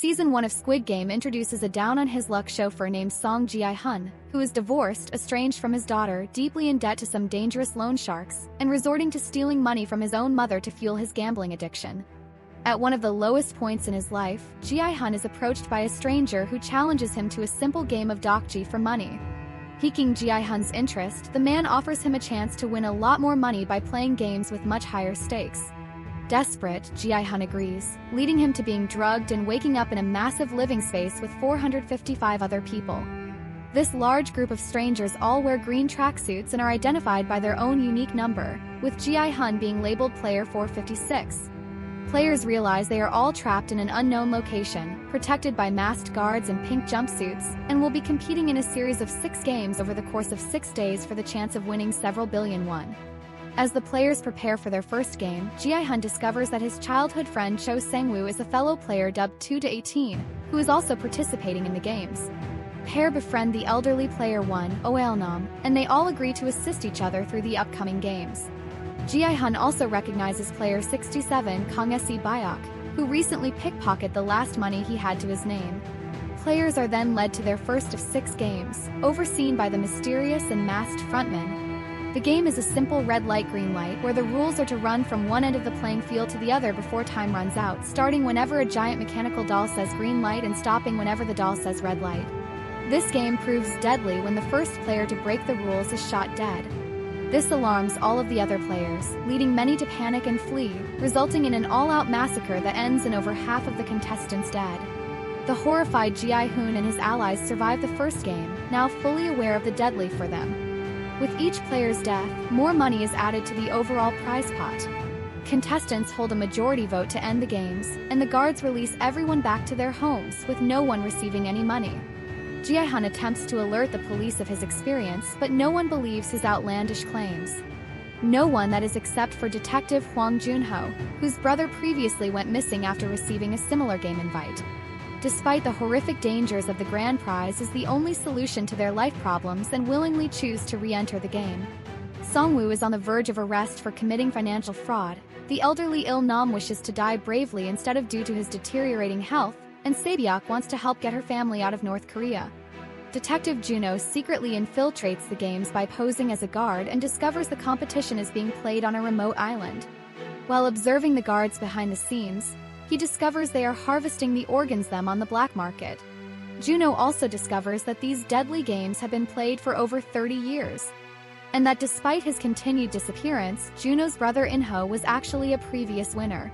Season 1 of Squid Game introduces a down-on-his-luck chauffeur named Seong Gi-hun, who is divorced, estranged from his daughter, deeply in debt to some dangerous loan sharks, and resorting to stealing money from his own mother to fuel his gambling addiction. At one of the lowest points in his life, Gi-hun is approached by a stranger who challenges him to a simple game of dokji for money. Piquing Gi-hun's interest, the man offers him a chance to win a lot more money by playing games with much higher stakes. Desperate, Gi-hun agrees, leading him to being drugged and waking up in a massive living space with 455 other people. This large group of strangers all wear green tracksuits and are identified by their own unique number, with Gi-hun being labeled Player 456. Players realize they are all trapped in an unknown location, protected by masked guards in pink jumpsuits, and will be competing in a series of 6 games over the course of 6 days for the chance of winning several billion won. As the players prepare for their first game, Gi-hun discovers that his childhood friend Cho Sang-woo is a fellow player dubbed 2-18, who is also participating in the games. Pair befriend the elderly player 1, Ho-yeon, and they all agree to assist each other through the upcoming games. Gi-hun also recognizes player 67, Kang Sae-byeok, who recently pickpocketed the last money he had to his name. Players are then led to their first of 6 games, overseen by the mysterious and masked frontman. The game is a simple red light green light where the rules are to run from one end of the playing field to the other before time runs out, starting whenever a giant mechanical doll says green light and stopping whenever the doll says red light. This game proves deadly when the first player to break the rules is shot dead. This alarms all of the other players, leading many to panic and flee, resulting in an all-out massacre that ends in over half of the contestants dead. The horrified Gi-hun and his allies survive the first game, now fully aware of the deadly for them. With each player's death, more money is added to the overall prize pot. Contestants hold a majority vote to end the games, and the guards release everyone back to their homes, with no one receiving any money. Gi-hun attempts to alert the police of his experience, but no one believes his outlandish claims. No one, that is, except for Detective Hwang Jun-ho, whose brother previously went missing after receiving a similar game invite. Despite the horrific dangers of the grand prize is the only solution to their life problems and willingly choose to re-enter the game. Song-woo is on the verge of arrest for committing financial fraud. The elderly Il-nam wishes to die bravely instead of due to his deteriorating health, and Sae-byeok wants to help get her family out of North Korea. Detective Juno secretly infiltrates the games by posing as a guard and discovers the competition is being played on a remote island. While observing the guards behind the scenes, he discovers they are harvesting the organs them on the black market. Juno also discovers that these deadly games have been played for over 30 years, and that despite his continued disappearance, Juno's brother In-ho was actually a previous winner.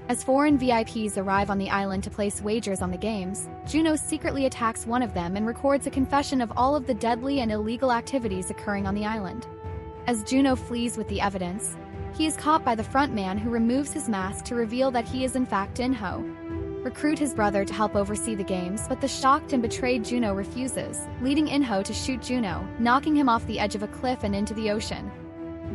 As foreign VIPs arrive on the island to place wagers on the games, Juno secretly attacks one of them and records a confession of all of the deadly and illegal activities occurring on the island. As Juno flees with the evidence, he is caught by the front man, who removes his mask to reveal that he is in fact In-ho. Recruit his brother to help oversee the games, but the shocked and betrayed Juno refuses, leading In-ho to shoot Juno, knocking him off the edge of a cliff and into the ocean.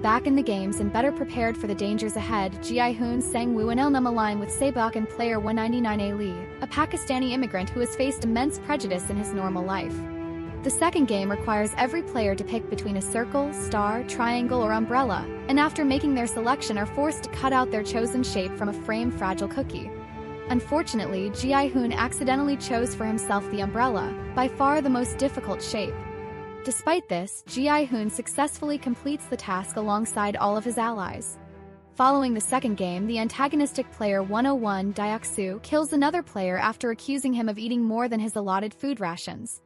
Back in the games and better prepared for the dangers ahead, Gi-hun, Sang-woo and Il-nam align with Sae-byeok and player 199 Ali, a Pakistani immigrant who has faced immense prejudice in his normal life. The second game requires every player to pick between a circle, star, triangle or umbrella, and after making their selection are forced to cut out their chosen shape from a framed fragile cookie. Unfortunately, Gi-hun accidentally chose for himself the umbrella, by far the most difficult shape. Despite this, Gi-hun successfully completes the task alongside all of his allies. Following the second game, the antagonistic player 101, Dayak-soo, kills another player after accusing him of eating more than his allotted food rations.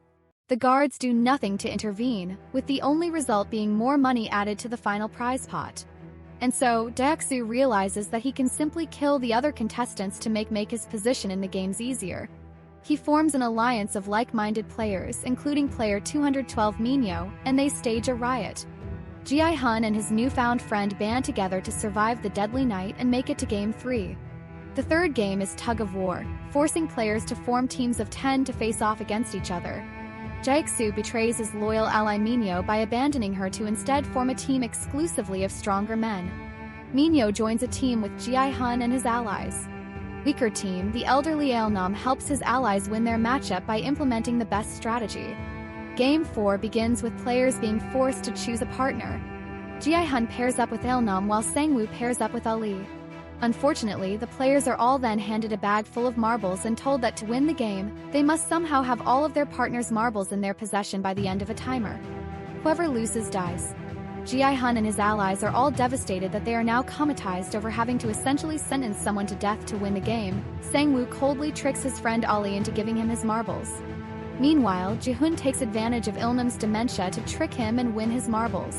The guards do nothing to intervene, with the only result being more money added to the final prize pot. And so, Dayak-soo realizes that he can simply kill the other contestants to make his position in the games easier. He forms an alliance of like-minded players, including player 212 Minyo, and they stage a riot. Gi-hun and his newfound friend band together to survive the deadly night and make it to Game 3. The third game is Tug of War, forcing players to form teams of 10 to face off against each other. Dayak-soo betrays his loyal ally Minyo by abandoning her to instead form a team exclusively of stronger men. Minyo joins a team with Gi-hun and his allies. Weaker team, the elderly Il-nam helps his allies win their matchup by implementing the best strategy. Game 4 begins with players being forced to choose a partner. Gi-hun pairs up with Il-nam while Sang-woo pairs up with Ali. Unfortunately, the players are all then handed a bag full of marbles and told that to win the game, they must somehow have all of their partner's marbles in their possession by the end of a timer. Whoever loses dies. Gi-hun and his allies are all devastated that they are now traumatized over having to essentially sentence someone to death to win the game. Sang-woo coldly tricks his friend Ali into giving him his marbles. Meanwhile, Gi-hun takes advantage of Il-nam's dementia to trick him and win his marbles.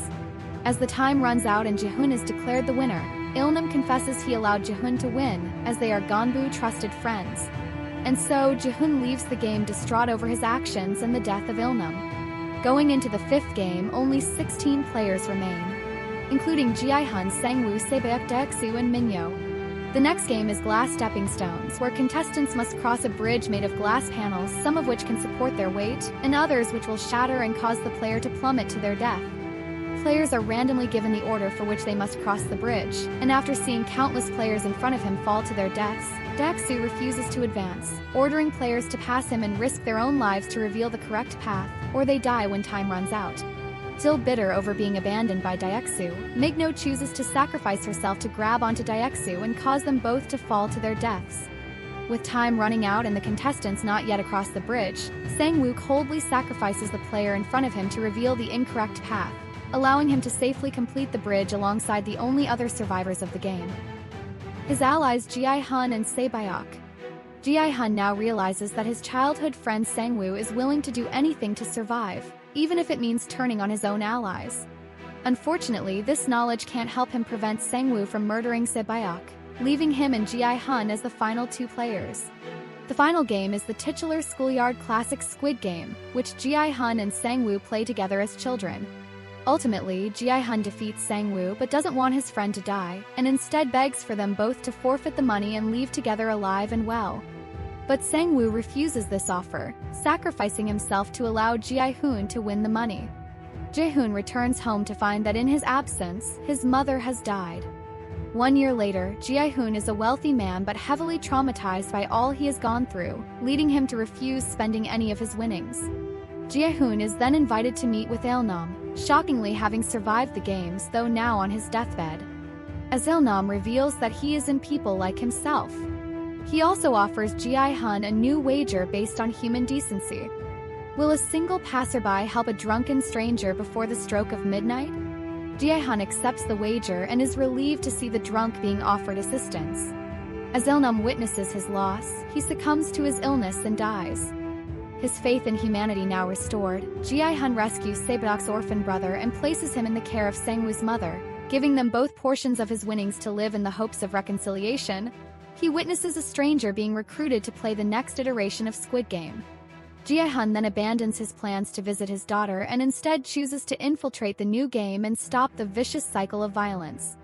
As the time runs out and Gi-hun is declared the winner, Il-nam confesses he allowed Gi-hun to win, as they are Gonbu trusted friends. And so, Gi-hun leaves the game distraught over his actions and the death of Il-nam. Going into the 5th game, only 16 players remain, including Gi-hun, Sang-woo, Sae-byeok, Dae-soo, and Min-yo. The next game is Glass Stepping Stones, where contestants must cross a bridge made of glass panels, some of which can support their weight, and others which will shatter and cause the player to plummet to their death. Players are randomly given the order for which they must cross the bridge, and after seeing countless players in front of him fall to their deaths, Dae-soo refuses to advance, ordering players to pass him and risk their own lives to reveal the correct path, or they die when time runs out. Still bitter over being abandoned by Dae-soo, Migno chooses to sacrifice herself to grab onto Dae-soo and cause them both to fall to their deaths. With time running out and the contestants not yet across the bridge, Sang-woo coldly sacrifices the player in front of him to reveal the incorrect path, allowing him to safely complete the bridge alongside the only other survivors of the game. His allies Gi-hun and Sae-byeok. Gi-hun now realizes that his childhood friend Sang-woo is willing to do anything to survive, even if it means turning on his own allies. Unfortunately, this knowledge can't help him prevent Sang-woo from murdering Sae-byeok, leaving him and Gi-hun as the final 2 players. The final game is the titular schoolyard classic Squid Game, which Gi-hun and Sang-woo play together as children. Ultimately, Gi-hun defeats Sang-woo but doesn't want his friend to die, and instead begs for them both to forfeit the money and leave together alive and well. But Sang-woo refuses this offer, sacrificing himself to allow Gi-hun to win the money. Gi-hun returns home to find that in his absence, his mother has died. 1 year later, Gi-hun is a wealthy man but heavily traumatized by all he has gone through, leading him to refuse spending any of his winnings. Gi-hun is then invited to meet with Il-nam, shockingly having survived the games though now on his deathbed. As Il-nam reveals that he is in people like himself. He also offers Gi-hun a new wager based on human decency. Will a single passerby help a drunken stranger before the stroke of midnight? Gi-hun accepts the wager and is relieved to see the drunk being offered assistance. As Il-nam witnesses his loss, he succumbs to his illness and dies. His faith in humanity now restored, Gi-hun rescues Sae-byeok's orphan brother and places him in the care of Sang-woo's mother, giving them both portions of his winnings to live in the hopes of reconciliation. He witnesses a stranger being recruited to play the next iteration of Squid Game. Gi-hun then abandons his plans to visit his daughter and instead chooses to infiltrate the new game and stop the vicious cycle of violence.